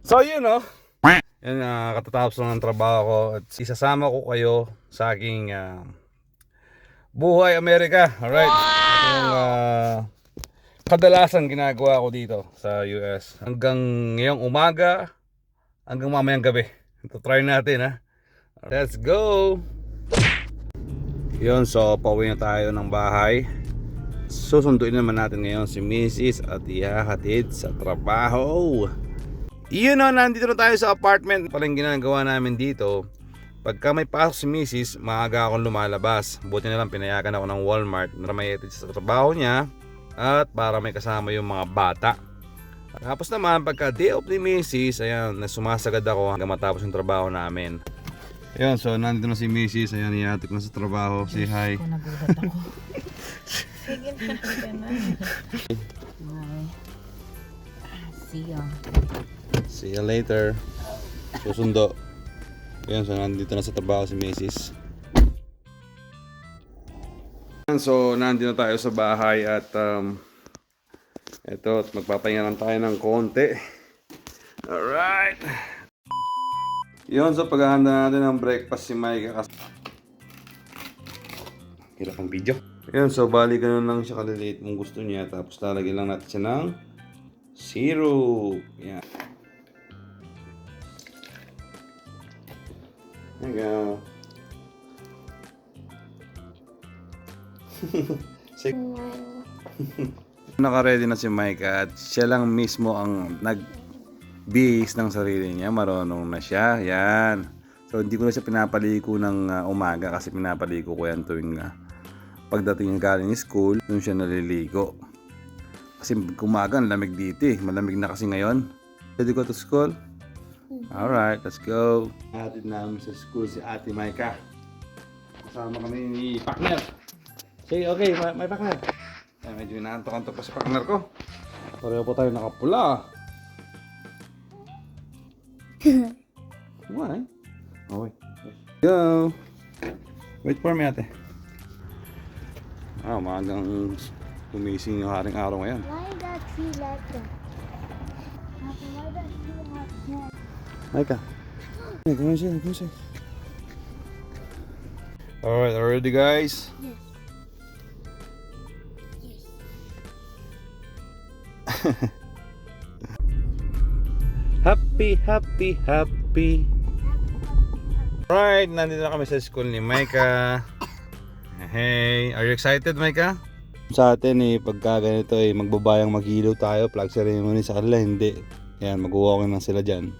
So yun no. Yan, katatapos lang ng trabaho ko at isasama ko kayo sa aking buhay Amerika. Alright. Ito yung kadalasan ginagawa ko dito sa US. Hanggang ngayong umaga, hanggang mamayang gabi. Ito try natin ha. Let's go! Yun, so pauwi na tayo ng bahay. Susunduin naman natin ngayon si Mrs. at ihahatid sa trabaho. Yun o, nandito na tayo sa apartment. Paling ginagawa namin dito, pagka may pasok si Mrs., maaga akong lumalabas. Buti na lang pinayagan ako ng Walmart na may hatid sa trabaho niya at para may kasama yung mga bata. Tapos naman, pagka day off ni Mrs., ayan, sumasagad ako hanggang matapos yung trabaho namin. Ayan, so nandito na si Mrs. Ayan, ihahatid na sa trabaho. Say hi. Ako nagulat ako. Sige na, sige na. Bye. See ya. See you later. Susundo. Ayan, so nandito na sa trabaho si Mrs. Ayan, so nandito na tayo sa bahay at eto, magpapahinga lang tayo ng konti. Alright. Yun, so paghahanda natin ng breakfast si Micah. Hirap ang video. Ayan, so bali ganun lang siya kaliliit kung gusto niya. Tapos lalagyan lang natin siya ng syrup. Ayan. There you go. Naka-ready na si Micah at siya lang mismo ang nagbihis ng sarili niya. Marunong na siya. Yan. So hindi ko na siya pinapaligo ng umaga kasi pinapaligo ko yan tuwing pagdating ng galing school. Doon siya naliligo. Kasi umaga ang lamig dito eh. Malamig na kasi ngayon. Ready go to school? Alright, let's go. Hatid namin sa school si Ate Micah. Kasama kami ni partner. Say, okay, may partner. Ay, medyo inaantok-antok pa si partner ko. Pareho po tayo nakapula. Why? Oh, wait. Go. Wait for me, ate. Maagang gumising yung haring araw ngayon. Why does he like that? Why does he have hair? Micah. Hey, come inside, come inside. Alright, ready guys? Yes. Happy, happy, happy. Alright, nandito na kami sa school ni Micah. Hey, are you excited, Micah? Sa atin pagka ganito magbabayang mag-ilaw tayo, flag ceremony. Sa kanila hindi. Yan, mag-walking lang sila dyan.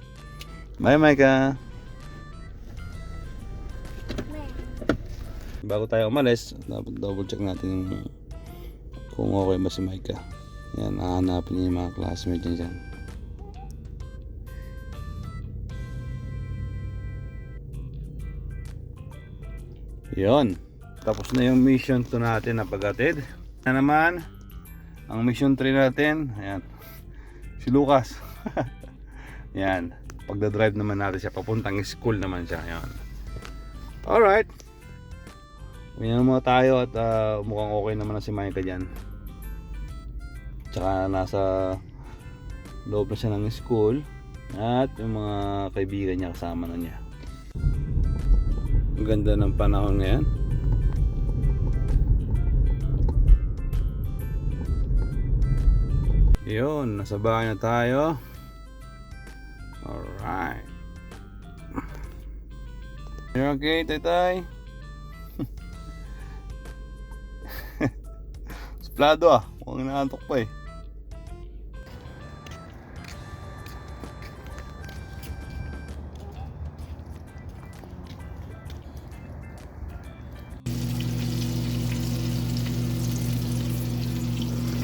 Bye, Micah. Bago tayo umalis, dapat double check natin kung okay ba si Micah. Yan, hahanapin niya yung mga classmates niya dyan. Yon. Tapos na yung mission 2 natin na paghatid. Na naman, ang mission 3 natin, ayan, si Lucas. Yan. Pagdadrive naman natin siya, papuntang school naman siya. Yan. Alright. Uwi na muna tayo at mukhang okay naman na si Micah dyan. Tsaka nasa loob na siya ng school at yung mga kaibigan niya kasama na niya. Ang ganda ng panahon ngayon. Yun, nasa bahay na tayo. Alright. You okay, Taytay? Suplado mukhang naantok pa eh.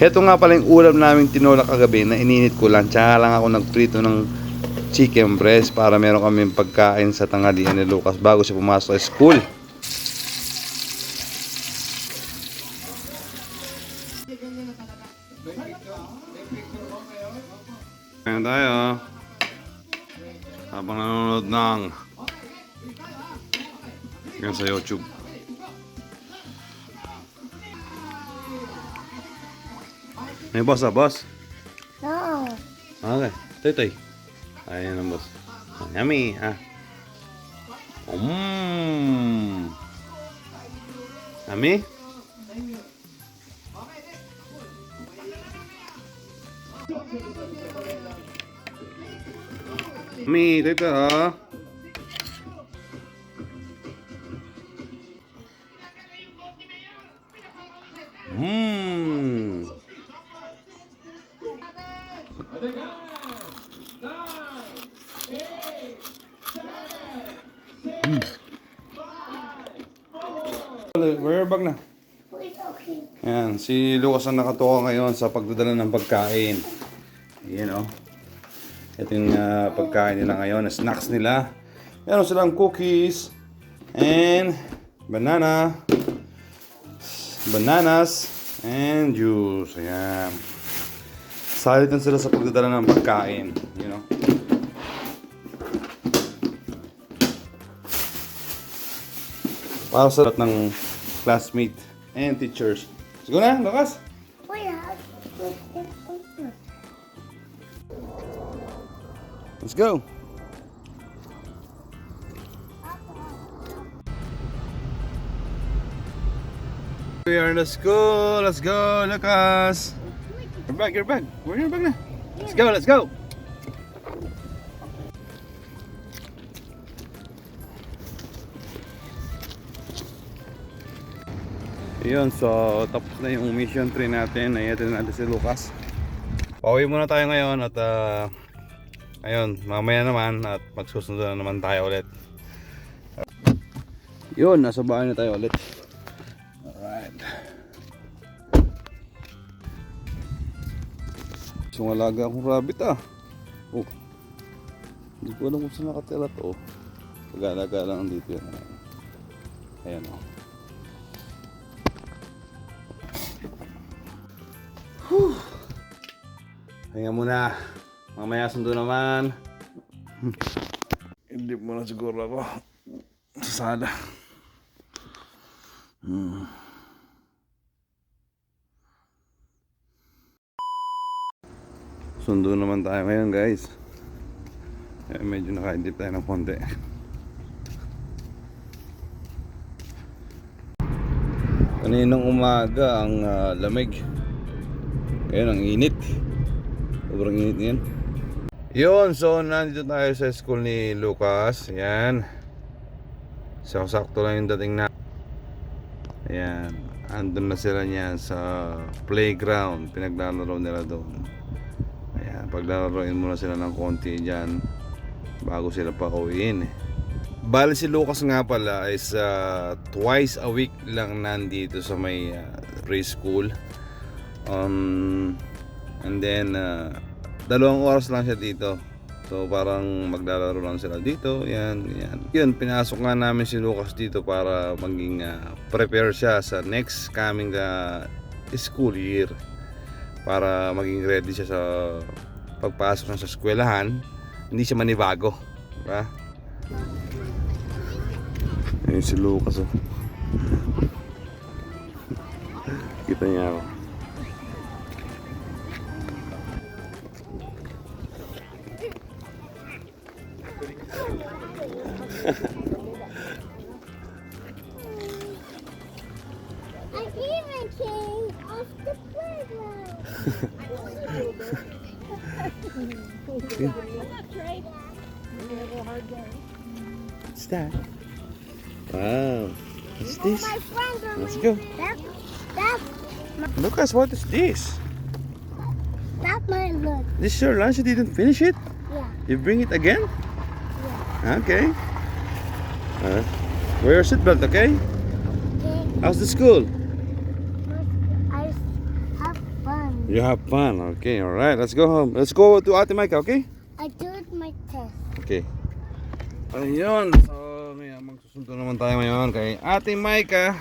Heto nga pala yung ulam naming tinola kagabi na ininit ko lang. Tsaka lang ako nagprito ng chicken breast para meron kaming pagkain sa tanghalian ni Lucas bago siya pumasok sa school. Ayan tayo. Habang nanonood ng yan sa YouTube. May boss boss? No. Okay. Toy. Ayan ang boss. Yummy, ah. Yummy? Yummy, dito ah. Where bag na? Wait, okay. Ayan, si Lucas ang nakatuwa ngayon sa pagdadala ng pagkain. Ayan o. Ito yung pagkain nila ngayon, snacks nila. Meron silang cookies and bananas and juice. Ayan. Excited na sila sa pagdadala ng pagkain. You know. Para sa lahat ng classmate and teachers. Sige na, Lucas. Wait, how to put this over? Let's go. We are in the school. Let's go, Lucas. Your bag. Where's your bag na? Let's go. Yun, so tapos na yung mission 3 natin. Nayatin natin si Lucas. Pauwi muna tayo ngayon at ayun, mamaya naman at magsusundo na naman tayo ulit. Yun, nasa bahay na tayo ulit. Alright. So alaga akong rabbit ah. Oh. Hindi ko alam kung saan nakatira to. Pag-alaga lang dito yan. Ayan o. Hinga muna. Mamaya sundo naman. Hindi muna siguro ako. Sa sala. Sundo naman tayo ngayon guys. Medyo nakaintip tayo ng konti. Kaninang umaga ang lamig. Ngayon ang init. Sobrang init ngayon. Yun, so nandito tayo sa school ni Lucas. Ayan. So sakto lang yung dating na. Ayan. Andun na sila niyan sa playground. Pinaglalaro nila doon. Ayan. Paglalaroin muna sila ng konti dyan bago sila pa uwiin. Bali si Lucas nga pala is twice a week lang nandito sa may preschool. And then 2 oras lang siya dito. So parang maglalaro lang sila dito. Yan. Yun, pinasok nga namin si Lucas dito para maging prepare siya sa next coming school year. Para maging ready siya sa pagpasok niya sa eskwelahan. Hindi siya manibago, diba? Ayun si Lucas oh. Kita niya ako. I even came off the playground. What's that? Wow. What's this? My friends are Let's go. That's Lucas, what is this? my look. This is your lunch, you didn't finish it? Yeah. You bring it again? Yeah. Okay. Wear your seatbelt, okay? Okay. How's the school? I have fun. You have fun. Okay, alright. Let's go home. Let's go to Ate Micah, okay? I did my test. Okay. Ayun. So, magsusunod naman tayo ngayon kay Ate Micah.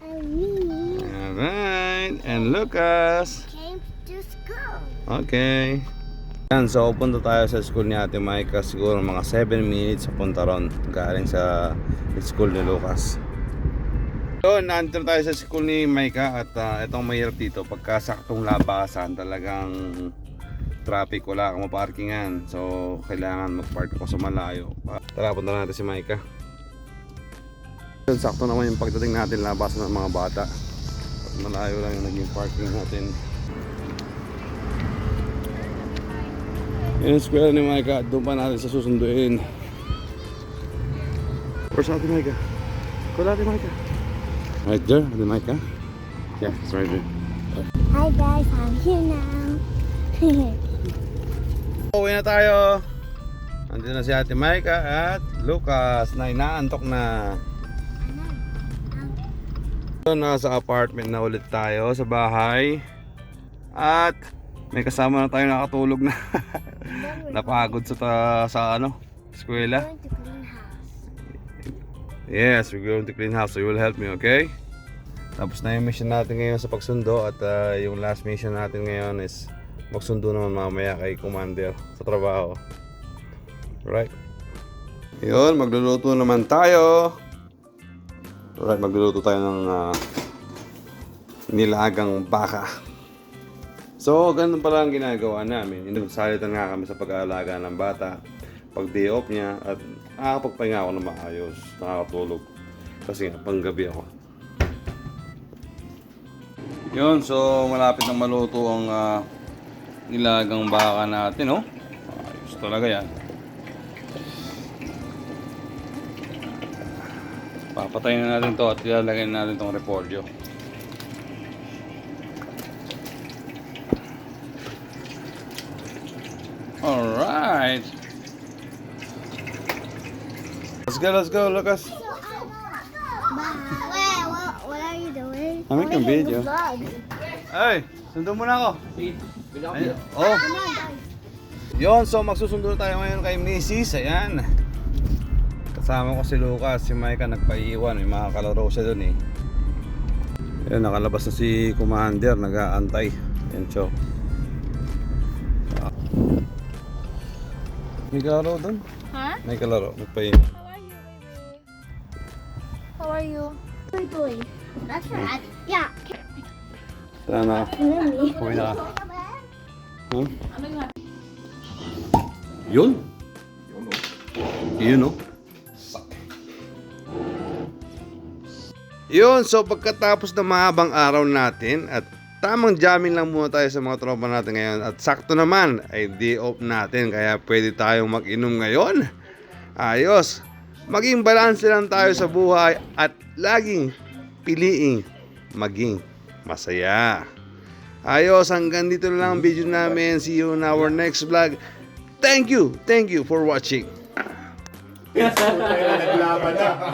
And me Alright. And Lucas. came to school. Okay. Yan, so punta tayo sa school ni Ate Micah. Siguro mga 7 minutes sa punta ron. Galing sa school ni Lucas. So, nandito tayo sa school ni Micah. At itong mahirap dito, pagkasaktong labasan, talagang traffic, wala kang maparkingan. So, kailangan mag-park ako sa malayo. Tara, punta natin si Micah. Sakto naman yung pagdating natin, labasan ng mga bata. At malayo lang yung naging parking natin. Yun yung square ni Micah. Doon pa natin sa susunduin. Where's Ate Micah? Wala Ate Micah. Right there, Ate Micah. Yeah, it's right there. Hi guys, I'm here now. Uwi na tayo. Andun na si Ate Micah at Lucas na inaantok na. Nasa apartment na ulit tayo sa bahay. At may kasama na tayo nakatulog na. Napagod sa eskwela. Going to clean house. Yes, we're going to clean house, so you will help me, okay? Tapos na yung mission natin ngayon sa pagsundo at yung last mission natin ngayon is magsundo naman mamaya kay Commander sa trabaho. Alright. Yun, magluluto naman tayo. Alright, magluluto tayo ng nilagang baka. So, ganun pala ang ginagawa namin. Inusalitan nga kami sa pag-aalaga ng bata. Pag day off niya at nakakapagpahinga ako na maayos. Nakakatulog. Kasi nga, panggabi ako. Yun, so malapit na maluto ang nilagang baka natin, oh. Ayos talaga yan. Papatayin na natin to at ilalagay na natin tong repolyo. Alright. Let's go, Lucas. What are you doing? I'm making video. Vlog. Ay, sundo muna ako. Ay, oh. Yon, so magsusundo tayo ngayon kay Mrs. Ayan. Kasama ko si Lucas, si Micah nagpaiiwan. May mga kalaro siya dun eh. Ayan, nakalabas na si Commander, nag-aantay. Ayan, so. May kalaro dun? Ha? May kalaro, nagpaiiwan. How are you? Toy. That's right. Yeah. Sana, Mommy. uwi na ka. Huh? Ano nga? Yun? Yun, no? Yun, so pagkatapos ng mahabang araw natin at tamang jamming lang muna tayo sa mga tropa natin ngayon at sakto naman ay day off natin kaya pwede tayong mag-inom ngayon. Ayos. Maging balanse lang tayo sa buhay at laging piliing maging masaya. Ayos, hanggang dito na lang ang video namin. See you in our next vlog. Thank you for watching. Naglaban na.